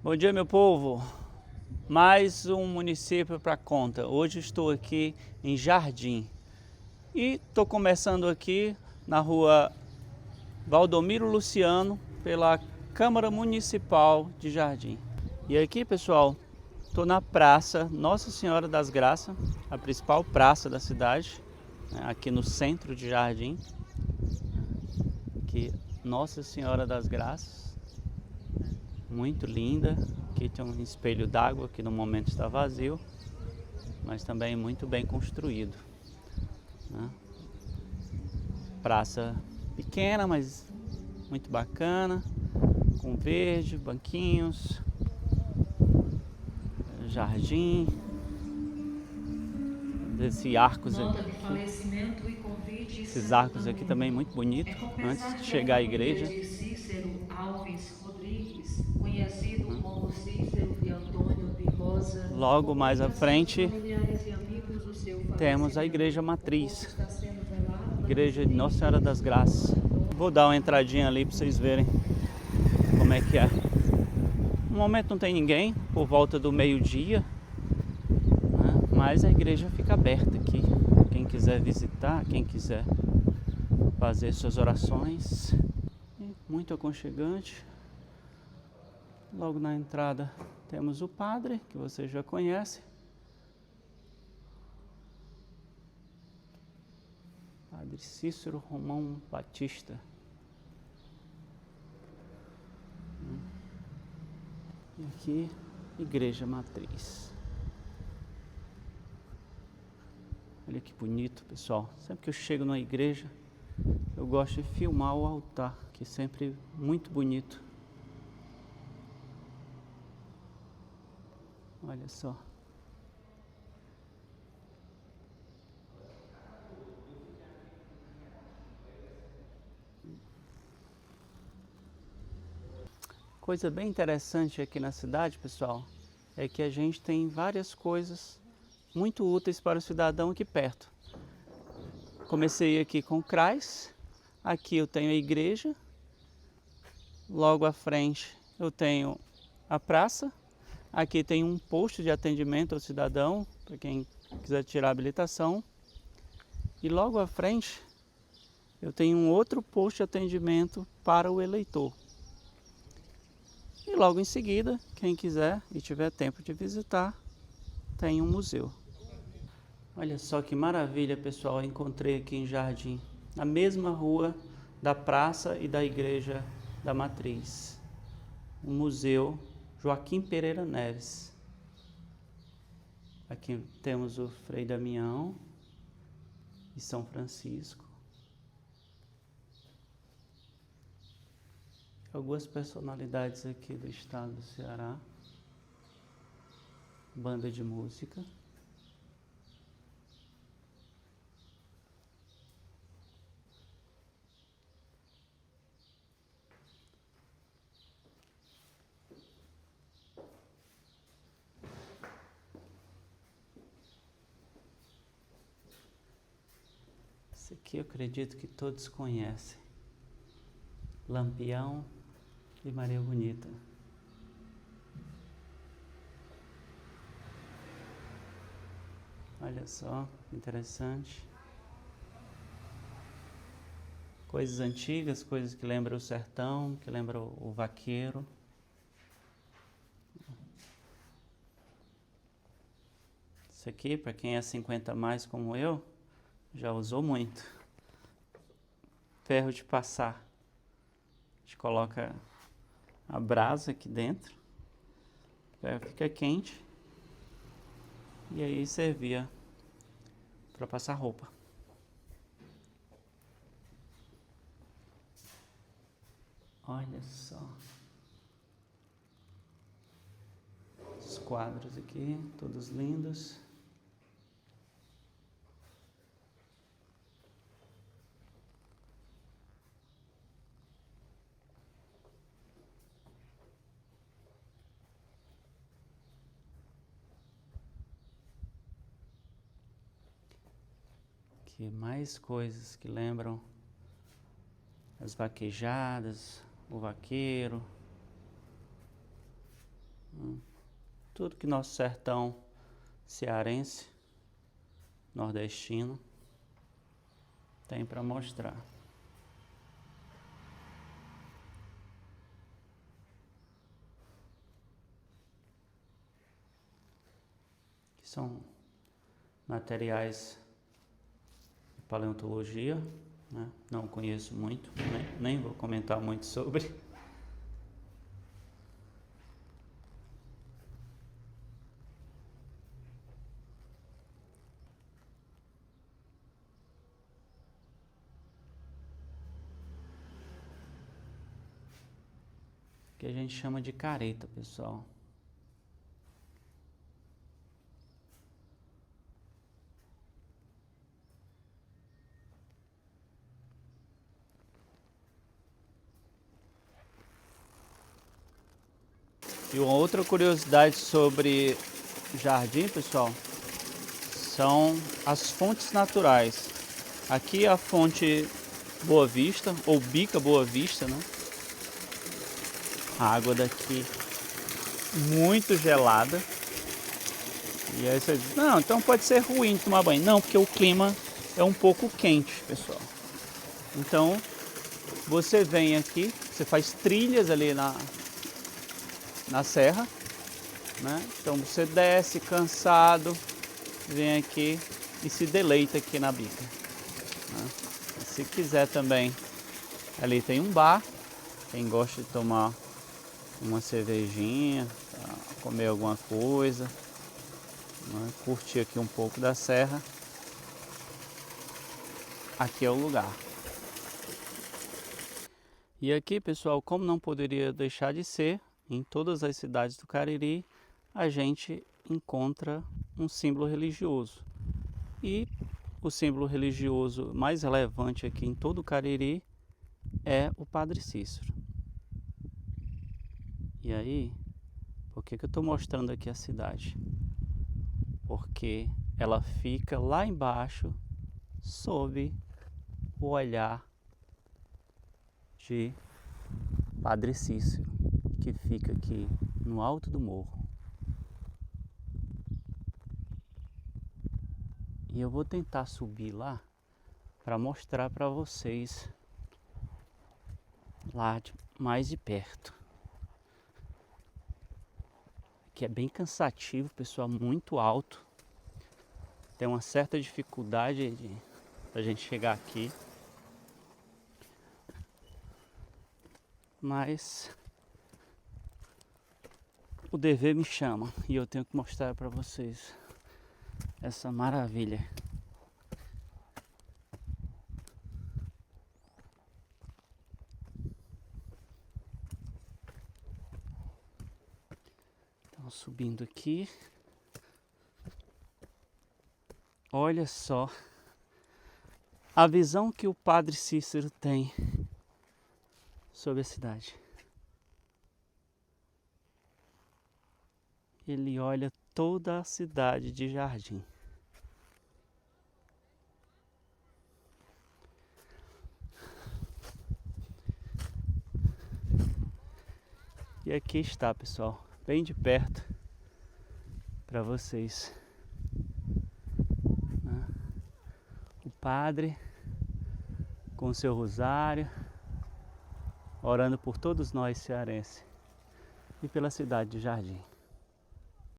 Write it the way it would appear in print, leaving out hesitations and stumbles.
Bom dia, meu povo. Mais um município para conta. Hoje estou aqui em Jardim e estou começando aqui na rua Valdomiro Luciano pela Câmara Municipal de Jardim. E aqui, pessoal, estou na Praça Nossa Senhora das Graças, a principal praça da cidade, né, aqui no centro de Jardim. Aqui, Nossa Senhora das Graças. Muito linda. Aqui tem um espelho d'água que no momento está vazio, mas também muito bem construído, né? Praça pequena, mas muito bacana, com verde, banquinhos, jardim, esses arcos aqui. Esses arcos aqui também muito bonito, antes de chegar à igreja. De Cícero Alves Rodrigues, conhecido como Cícero de Antônio de Rosa, Logo mais à comunica a seus frente familiares e amigos o seu temos a falecimento. igreja O corpo matriz, está sendo velado na igreja de Nossa residência Senhora de das São Graças. Antônio. Vou dar uma entradinha ali para vocês verem como é que é. No momento não tem ninguém, por volta do meio-dia, né? Mas a igreja fica aberta aqui. Quem quiser visitar, quem quiser fazer suas orações. Muito aconchegante. Logo na entrada temos o padre, que você já conhece. Padre Cícero Romão Batista. E aqui, Igreja Matriz. Olha que bonito, pessoal. Sempre que eu chego numa igreja, eu gosto de filmar o altar, que é sempre muito bonito. Olha só. Coisa bem interessante aqui na cidade, pessoal, é que a gente tem várias coisas muito úteis para o cidadão aqui perto. Comecei aqui com o CRAS, aqui eu tenho a igreja, logo à frente eu tenho a praça, aqui tem um posto de atendimento ao cidadão, para quem quiser tirar habilitação, e logo à frente eu tenho um outro posto de atendimento para o eleitor. E logo em seguida, quem quiser e tiver tempo de visitar, tem um museu. Olha só que maravilha, pessoal, encontrei aqui em Jardim, na mesma rua da praça e da igreja da Matriz, o Museu Joaquim Pereira Neves. Aqui temos o Frei Damião e São Francisco. Algumas personalidades aqui do estado do Ceará. Banda de música. Esse aqui eu acredito que todos conhecem. Lampião e Maria Bonita. Olha só, interessante. Coisas antigas, coisas que lembram o sertão, que lembram o vaqueiro. Isso aqui, para quem é 50 a mais como eu, já usou muito. Ferro de passar. A gente coloca a brasa aqui dentro, o ferro fica quente e aí servia para passar roupa. Olha só os quadros aqui, todos lindos. Aqui mais coisas que lembram as vaquejadas, o vaqueiro. tudo que nosso sertão cearense, nordestino, tem para mostrar. Que são materiais de paleontologia, né? Não conheço muito, nem vou comentar muito sobre. Que a gente chama de careta, pessoal. E uma outra curiosidade sobre jardim, pessoal, são as fontes naturais. Aqui é a fonte Boa Vista, ou Bica Boa Vista, né? A água daqui muito gelada. E aí você diz, não, então pode ser ruim tomar banho. Não, porque o clima é um pouco quente, pessoal. Então, você vem aqui, você faz trilhas ali na serra, né? Então você desce cansado, vem aqui e se deleita aqui na bica, né? Se quiser também, ali tem um bar, quem gosta de tomar uma cervejinha, comer alguma coisa, né? Curtir aqui um pouco da serra, aqui é o lugar. E aqui, pessoal, como não poderia deixar de ser, em todas as cidades do Cariri, a gente encontra um símbolo religioso. E o símbolo religioso mais relevante aqui em todo o Cariri é o Padre Cícero. E aí, por que eu estou mostrando aqui a cidade? Porque ela fica lá embaixo, sob o olhar de Padre Cícero, que fica aqui no alto do morro. E eu vou tentar subir lá para mostrar para vocês lá mais de perto. Que é bem cansativo, pessoal, muito alto. Tem uma certa dificuldade da gente chegar aqui. Mas o dever me chama e eu tenho que mostrar para vocês essa maravilha. Então, subindo aqui. Olha só a visão que o Padre Cícero tem sobre a cidade. Ele olha toda a cidade de Jardim. E aqui está, pessoal, bem de perto para vocês. O padre com seu rosário, orando por todos nós cearenses e pela cidade de Jardim.